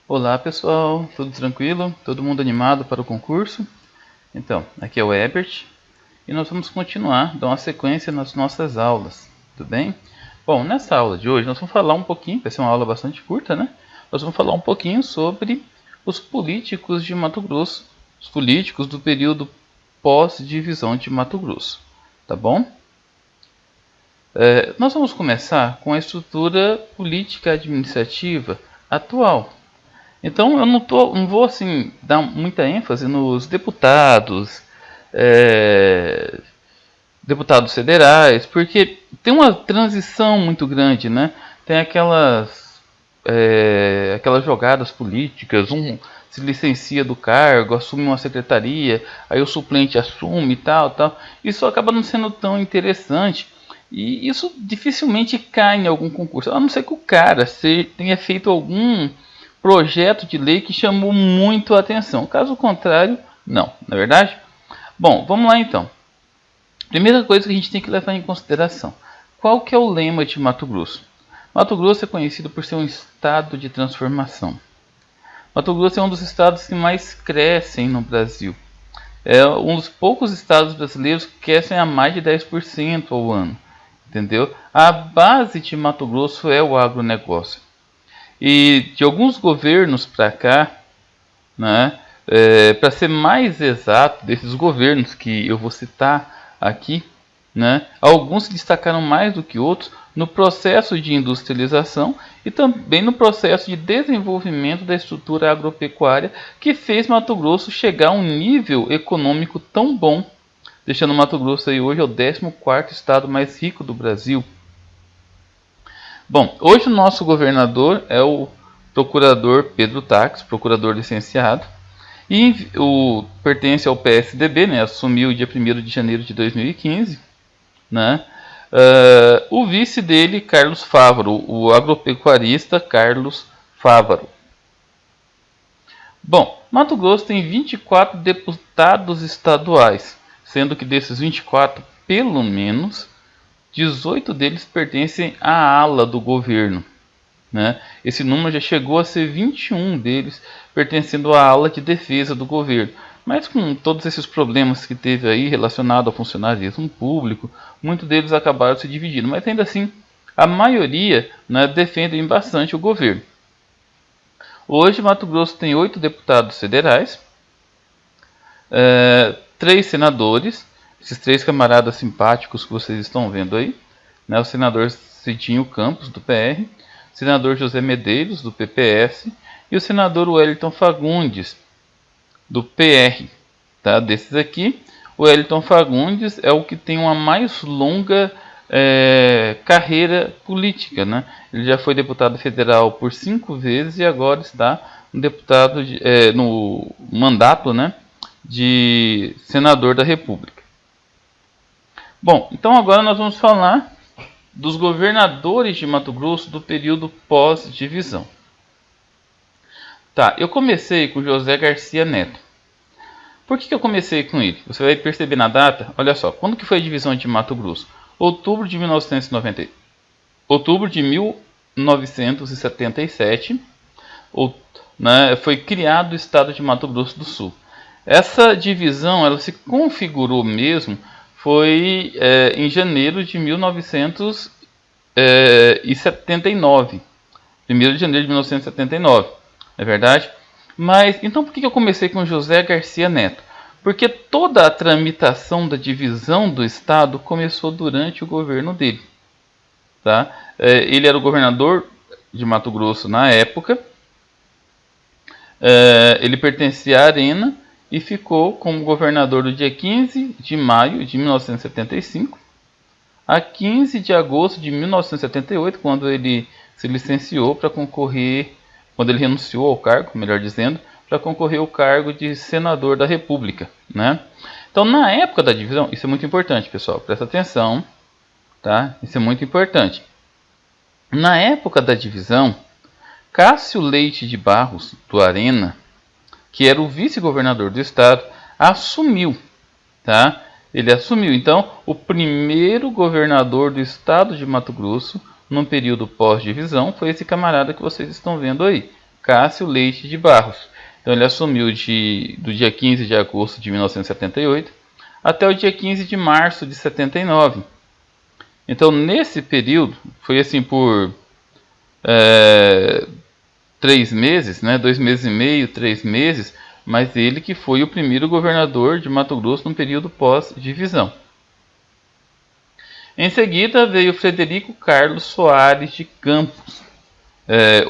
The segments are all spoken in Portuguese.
Olá pessoal, tudo tranquilo? Todo mundo animado para o concurso? Então, aqui é o Ebert e nós vamos continuar, dar uma sequência nas nossas aulas, tudo bem? Bom, nessa aula de hoje nós vamos falar um pouquinho, vai ser uma aula bastante curta, né? Nós vamos falar um pouquinho sobre os políticos de Mato Grosso, os políticos do período pós-divisão de Mato Grosso, tá bom? Nós vamos começar com a estrutura política administrativa atual. Então eu não vou assim dar muita ênfase nos deputados, deputados federais, porque tem uma transição muito grande, né? Tem aquelas jogadas políticas, um se licencia do cargo, assume uma secretaria, aí o suplente assume e tal. Isso acaba não sendo tão interessante. E isso dificilmente cai em algum concurso, a não ser que o cara tenha feito algum projeto de lei que chamou muito a atenção. Caso contrário, não é verdade? Bom, vamos lá então. Primeira coisa que a gente tem que levar em consideração. Qual que é o lema de Mato Grosso? Mato Grosso é conhecido por ser um estado de transformação. Mato Grosso é um dos estados que mais crescem no Brasil. É um dos poucos estados brasileiros que crescem a mais de 10% ao ano. Entendeu? A base de Mato Grosso é o agronegócio. E de alguns governos para cá, né, para ser mais exato, desses governos que eu vou citar aqui, né, alguns se destacaram mais do que outros no processo de industrialização e também no processo de desenvolvimento da estrutura agropecuária que fez Mato Grosso chegar a um nível econômico tão bom, deixando Mato Grosso aí hoje é o 14º estado mais rico do Brasil. Bom, hoje o nosso governador é o procurador Pedro Taques, procurador licenciado, e pertence ao PSDB, né, assumiu dia 1º de janeiro de 2015, né? O vice dele, Carlos Fávaro, o agropecuarista Carlos Fávaro. Bom, Mato Grosso tem 24 deputados estaduais, sendo que desses 24, pelo menos 18 deles pertencem à ala do governo, né? Esse número já chegou a ser 21 deles pertencendo à ala de defesa do governo. Mas com todos esses problemas que teve aí relacionado ao funcionarismo público, muitos deles acabaram se dividindo. Mas ainda assim, a maioria, né, defendem bastante o governo. Hoje, Mato Grosso tem 8 deputados federais, 3 senadores, esses 3 camaradas simpáticos que vocês estão vendo aí, né, o senador Cidinho Campos, do PR, o senador José Medeiros, do PPS, e o senador Wellington Fagundes, do PR. Tá? Desses aqui, o Wellington Fagundes é o que tem uma mais longa carreira política, né? Ele já foi deputado federal por 5 vezes e agora está no mandato, né, de senador da República. Bom, então agora nós vamos falar dos governadores de Mato Grosso do período pós-divisão. Tá, eu comecei com José Garcia Neto. Por que eu comecei com ele? Você vai perceber na data, olha só, quando que foi a divisão de Mato Grosso? Outubro de 1977, né, foi criado o estado de Mato Grosso do Sul. Essa divisão ela se configurou mesmo foi em janeiro de 1979. 1º de janeiro de 1979, não é verdade? Mas, então por que eu comecei com José Garcia Neto? Porque toda a tramitação da divisão do estado começou durante o governo dele. Tá? Ele era o governador de Mato Grosso na época. Ele pertencia à Arena e ficou como governador do dia 15 de maio de 1975 a 15 de agosto de 1978, quando ele se licenciou para concorrer, quando ele renunciou ao cargo, melhor dizendo, para concorrer ao cargo de senador da República, né? Então, na época da divisão, isso é muito importante, pessoal, presta atenção, tá? Isso é muito importante. Na época da divisão, Cássio Leite de Barros, do Arena, que era o vice-governador do estado, assumiu, tá? Ele assumiu, então, o primeiro governador do estado de Mato Grosso, no período pós-divisão, foi esse camarada que vocês estão vendo aí, Cássio Leite de Barros. Então ele assumiu do dia 15 de agosto de 1978 até o dia 15 de março de 79. Então nesse período, foi assim por 3 meses, né, 2 meses e meio, 3 meses, mas ele que foi o primeiro governador de Mato Grosso no período pós-divisão. Em seguida veio Frederico Carlos Soares de Campos,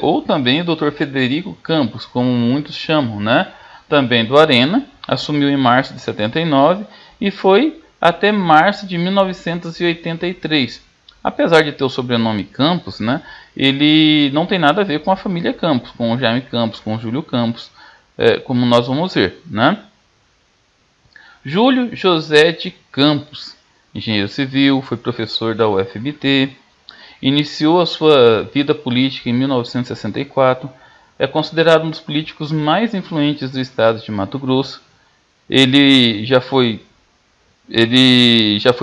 ou também o Dr. Frederico Campos, como muitos chamam, né? Também do Arena, assumiu em março de 79 e foi até março de 1983. Apesar de ter o sobrenome Campos, né, ele não tem nada a ver com a família Campos, com o Jaime Campos, com o Júlio Campos, como nós vamos ver, né? Júlio José de Campos, engenheiro civil, foi professor da UFMT, iniciou a sua vida política em 1964, é considerado um dos políticos mais influentes do estado de Mato Grosso. Ele já foi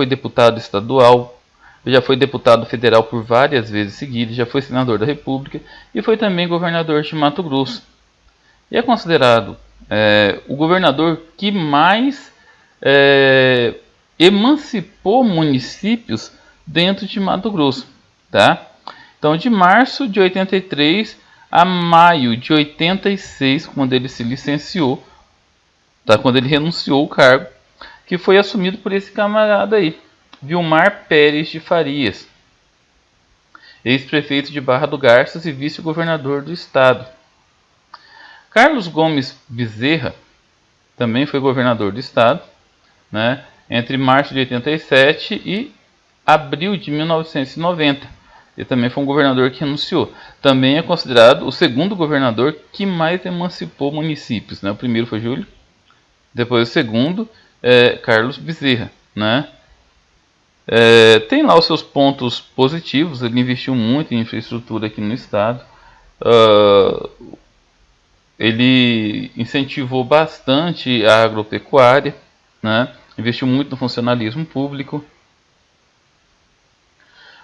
deputado estadual, já foi deputado federal por várias vezes seguidas, já foi senador da República e foi também governador de Mato Grosso. E é considerado o governador que mais emancipou municípios dentro de Mato Grosso, tá? Então, de março de 83 a maio de 86, quando ele se licenciou, tá? Quando ele renunciou ao cargo, que foi assumido por esse camarada aí, Vilmar Pérez de Farias, ex-prefeito de Barra do Garças e vice-governador do estado. Carlos Gomes Bezerra também foi governador do estado, né, entre março de 87 e abril de 1990. Ele também foi um governador que renunciou. Também é considerado o segundo governador que mais emancipou municípios, né? O primeiro foi Júlio, depois o segundo Carlos Bezerra, né? Tem lá os seus pontos positivos. Ele investiu muito em infraestrutura aqui no estado. Ele incentivou bastante a agropecuária, né? Investiu muito no funcionalismo público.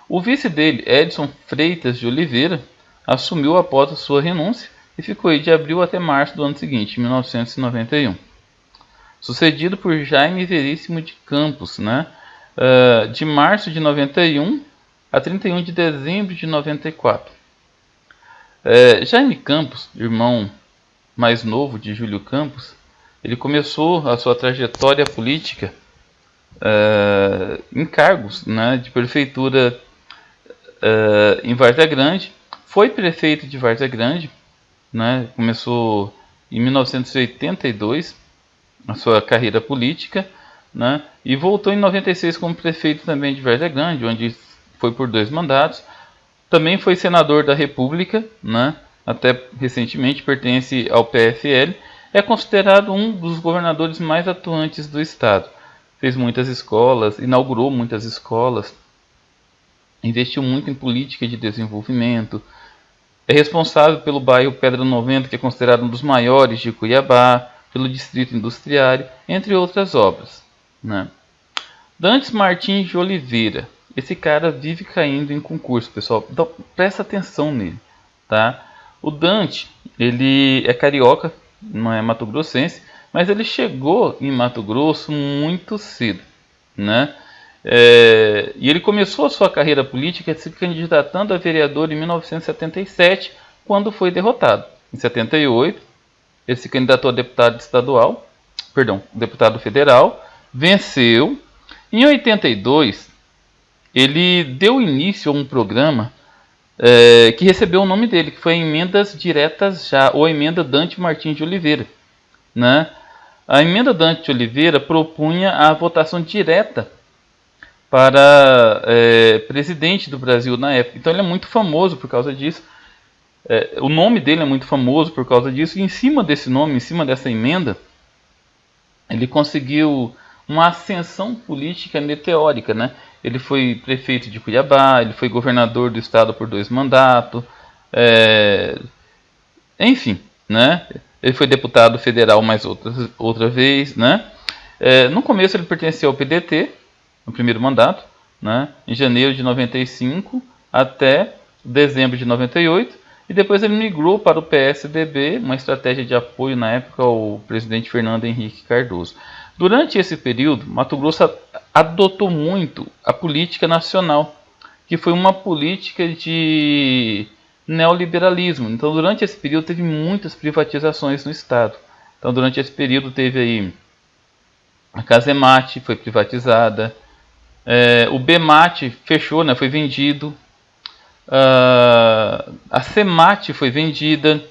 O vice dele, Edson Freitas de Oliveira, assumiu após a sua renúncia e ficou aí de abril até março do ano seguinte, 1991. Sucedido por Jaime Veríssimo de Campos, né? De março de 91 a 31 de dezembro de 94. Jaime Campos, irmão mais novo de Júlio Campos, ele começou a sua trajetória política em cargos, né, de prefeitura em Várzea Grande. Foi prefeito de Várzea Grande, né, começou em 1982 a sua carreira política, né, e voltou em 96 como prefeito também de Várzea Grande, onde foi por 2 mandatos. Também foi senador da República, né, até recentemente, pertence ao PFL. É considerado um dos governadores mais atuantes do estado. Fez muitas escolas, inaugurou muitas escolas, investiu muito em política de desenvolvimento. É responsável pelo bairro Pedra 90, que é considerado um dos maiores de Cuiabá, pelo Distrito Industriário, entre outras obras, né? Dantes Martins de Oliveira. Esse cara vive caindo em concurso, pessoal. Então, presta atenção nele, tá? O Dante, ele é carioca, não é mato-grossense, mas ele chegou em Mato Grosso muito cedo, né? E ele começou a sua carreira política se candidatando a vereador em 1977, quando foi derrotado. Em 78, ele se candidatou a deputado federal, venceu. Em 82, ele deu início a um programa que recebeu o nome dele, que foi a Emendas Diretas Já, ou Emenda Dante Martins de Oliveira, né? A Emenda Dante de Oliveira propunha a votação direta para presidente do Brasil na época. Então ele é muito famoso por causa disso. O nome dele é muito famoso por causa disso. E em cima desse nome, em cima dessa emenda, ele conseguiu uma ascensão política meteórica, né? Ele foi prefeito de Cuiabá, ele foi governador do estado por 2 mandatos, enfim, né? Ele foi deputado federal mais outra vez, né? No começo ele pertencia ao PDT, no primeiro mandato, né? Em janeiro de 95 até dezembro de 98, e depois ele migrou para o PSDB, uma estratégia de apoio na época ao presidente Fernando Henrique Cardoso. Durante esse período, Mato Grosso adotou muito a política nacional, que foi uma política de neoliberalismo. Então, durante esse período, teve muitas privatizações no estado. Então, durante esse período, teve aí a Casemate, foi privatizada, o Bemate fechou, né, foi vendido, a Semate foi vendida,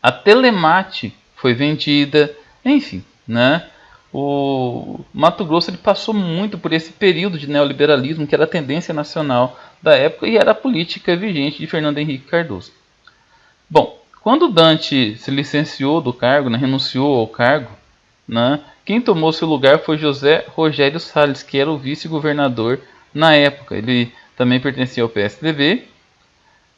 a Telemate foi vendida, enfim, né? O Mato Grosso ele passou muito por esse período de neoliberalismo, que era a tendência nacional da época e era a política vigente de Fernando Henrique Cardoso. Bom, quando Dante se licenciou do cargo, né, renunciou ao cargo, né, quem tomou seu lugar foi José Rogério Salles, que era o vice-governador na época. Ele também pertencia ao PSDB.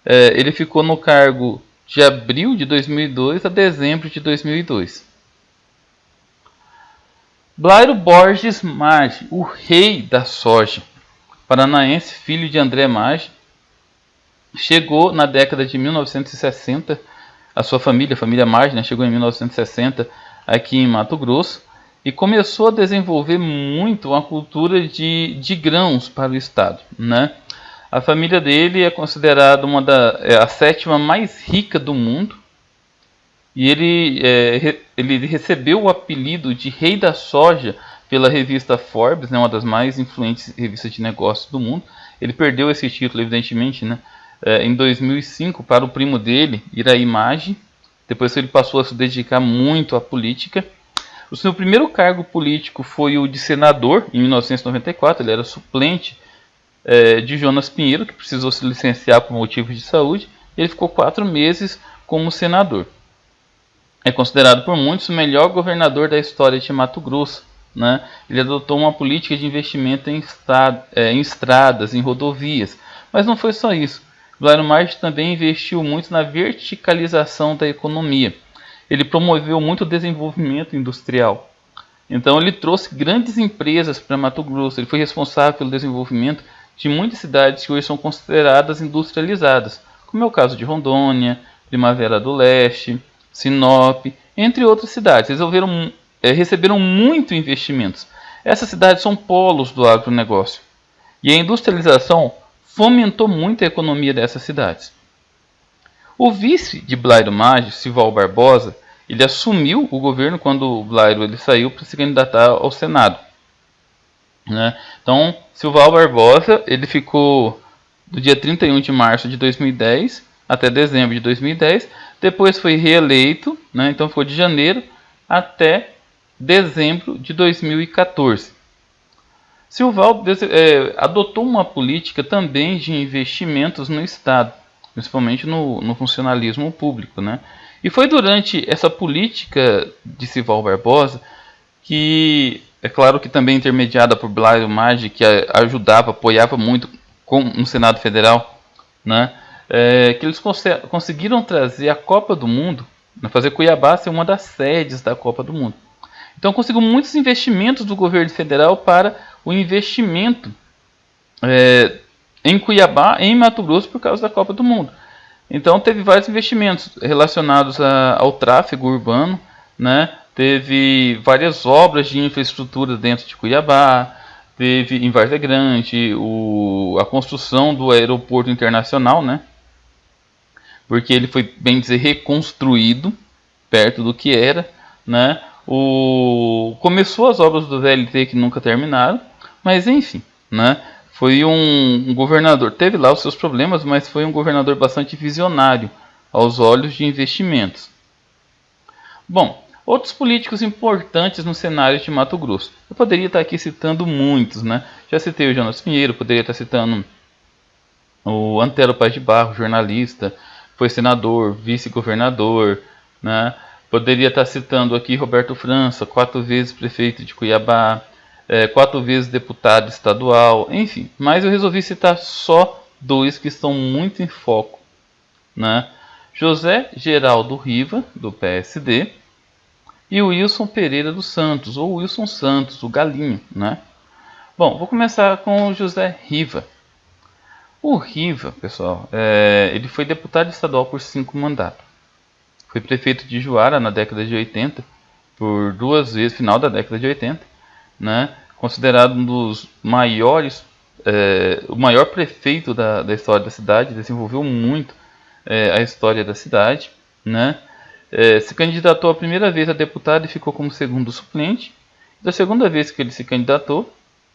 Ele ficou no cargo de abril de 2002 a dezembro de 2002. Blairo Borges Maggi, o rei da soja, paranaense, filho de André Maggi, chegou na década de 1960, a sua família, a família Maggi, né, chegou em 1960 aqui em Mato Grosso e começou a desenvolver muito a cultura de grãos para o estado, né? A família dele é considerada a sétima mais rica do mundo. E ele recebeu o apelido de Rei da Soja pela revista Forbes, né, uma das mais influentes revistas de negócios do mundo. Ele perdeu esse título, evidentemente, né, em 2005 para o primo dele, Iraí Maggi. Depois ele passou a se dedicar muito à política. O seu primeiro cargo político foi o de senador, em 1994. Ele era suplente de Jonas Pinheiro, que precisou se licenciar por motivos de saúde. Ele ficou 4 meses como senador. É considerado por muitos o melhor governador da história de Mato Grosso, né? Ele adotou uma política de investimento em estradas, em rodovias. Mas não foi só isso. Blairo Maggi também investiu muito na verticalização da economia. Ele promoveu muito o desenvolvimento industrial. Então ele trouxe grandes empresas para Mato Grosso. Ele foi responsável pelo desenvolvimento de muitas cidades que hoje são consideradas industrializadas, como é o caso de Rondônia, Primavera do Leste, Sinop, entre outras cidades. Receberam muito investimentos. Essas cidades são polos do agronegócio. E a industrialização fomentou muito a economia dessas cidades. O vice de Blairo Maggi, Sival Barbosa, ele assumiu o governo quando o Blairo ele saiu para se candidatar ao Senado, né? Então, Sival Barbosa ele ficou do dia 31 de março de 2010 até dezembro de 2010. Depois foi reeleito, né? Então ficou de janeiro até dezembro de 2014. Sival adotou uma política também de investimentos no Estado, principalmente no funcionalismo público, né? E foi durante essa política de Sival Barbosa que, é claro que também intermediada por Blairo Maggi, que ajudava, apoiava muito no Senado Federal, né? Que eles conseguiram trazer a Copa do Mundo, né, fazer Cuiabá ser uma das sedes da Copa do Mundo. Então conseguiu muitos investimentos do governo federal para o investimento em Cuiabá, em Mato Grosso, por causa da Copa do Mundo. Então teve vários investimentos relacionados ao tráfego urbano, né? Teve várias obras de infraestrutura dentro de Cuiabá, teve em Várzea Grande a construção do aeroporto internacional, né? Porque ele foi, bem dizer, reconstruído perto do que era, né? Começou as obras do VLT que nunca terminaram, mas enfim, né? Foi um governador, teve lá os seus problemas, mas foi um governador bastante visionário aos olhos de investimentos. Bom, outros políticos importantes no cenário de Mato Grosso. Eu poderia estar aqui citando muitos, né? Já citei o Jonas Pinheiro, poderia estar citando o Antero Paz de Barro, jornalista, foi senador, vice-governador, né? Poderia estar citando aqui Roberto França, 4 vezes prefeito de Cuiabá, 4 vezes deputado estadual, enfim. Mas eu resolvi citar só 2 que estão muito em foco, né? José Geraldo Riva, do PSD, e o Wilson Pereira dos Santos, ou Wilson Santos, o Galinho, né? Bom, vou começar com o José Riva. O Riva, pessoal, ele foi deputado estadual por 5 mandatos. Foi prefeito de Juara na década de 80, por 2 vezes, final da década de 80, né? Considerado um dos maiores, o maior prefeito da história da cidade, desenvolveu muito a história da cidade, né? Se candidatou a primeira vez a deputado e ficou como segundo suplente. Da segunda vez que ele se candidatou,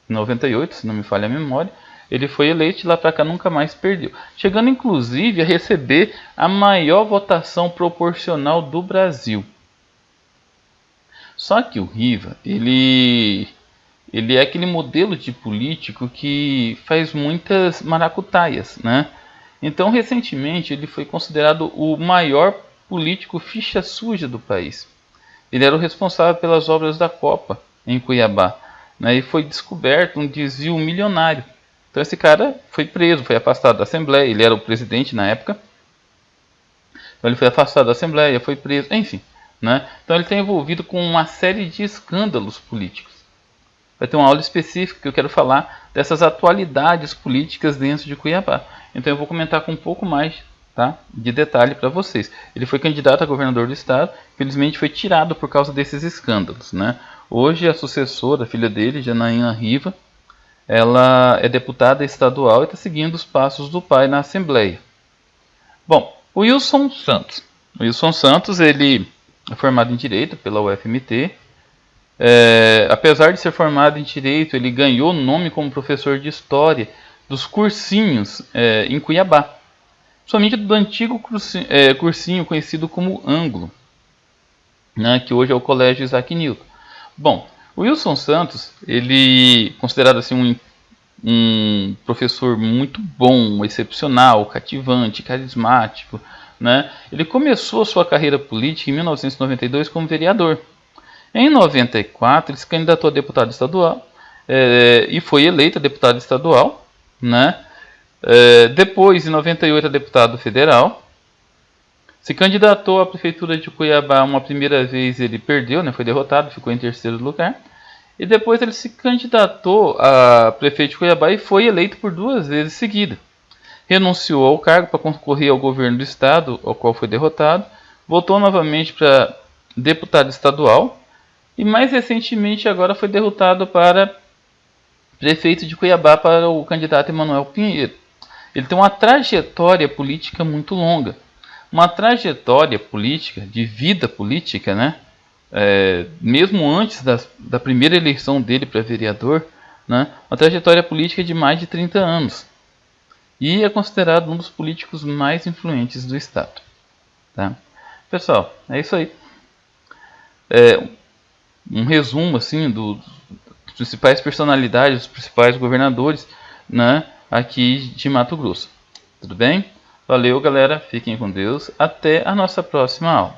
em 98, se não me falha a memória, ele foi eleito e lá para cá nunca mais perdeu, chegando inclusive a receber a maior votação proporcional do Brasil. Só que o Riva, ele é aquele modelo de político que faz muitas maracutaias, né? Então, recentemente, ele foi considerado o maior político ficha suja do país. Ele era o responsável pelas obras da Copa em Cuiabá, né? E foi descoberto um desvio milionário. Então esse cara foi preso, foi afastado da Assembleia, ele era o presidente na época. Então ele foi afastado da Assembleia, foi preso, enfim, né? Então ele está envolvido com uma série de escândalos políticos. Vai ter uma aula específica que eu quero falar dessas atualidades políticas dentro de Cuiabá. Então eu vou comentar com um pouco mais, tá, de detalhe para vocês. Ele foi candidato a governador do estado, infelizmente foi tirado por causa desses escândalos, né? Hoje a sucessora, a filha dele, Janaína Riva, ela é deputada estadual e está seguindo os passos do pai na Assembleia. Bom, o Wilson Santos. O Wilson Santos, ele é formado em Direito pela UFMT. Apesar de ser formado em Direito, ele ganhou nome como professor de História dos cursinhos em Cuiabá. Somente do antigo cursinho conhecido como Ângulo, né, que hoje é o Colégio Isaac Newton. Bom, o Wilson Santos, ele considerado assim um professor muito bom, excepcional, cativante, carismático, né? Ele começou sua carreira política em 1992 como vereador. Em 94 ele se candidatou a deputado estadual e foi eleito deputado estadual, né? Depois, em 98, a deputado federal. Se candidatou à prefeitura de Cuiabá uma primeira vez, ele perdeu, né? Foi derrotado, ficou em terceiro lugar. E depois ele se candidatou a prefeito de Cuiabá e foi eleito por 2 vezes seguidas. Renunciou ao cargo para concorrer ao governo do estado, ao qual foi derrotado. Voltou novamente para deputado estadual. E mais recentemente agora foi derrotado para prefeito de Cuiabá para o candidato Emanuel Pinheiro. Ele tem uma trajetória política muito longa. Uma trajetória política, de vida política, né? Mesmo antes da primeira eleição dele para vereador, né? Uma trajetória política de mais de 30 anos. E é considerado um dos políticos mais influentes do estado. Tá? Pessoal, é isso aí. Um resumo assim das principais personalidades, dos principais governadores, né, aqui de Mato Grosso. Tudo bem? Valeu, galera. Fiquem com Deus. Até a nossa próxima aula.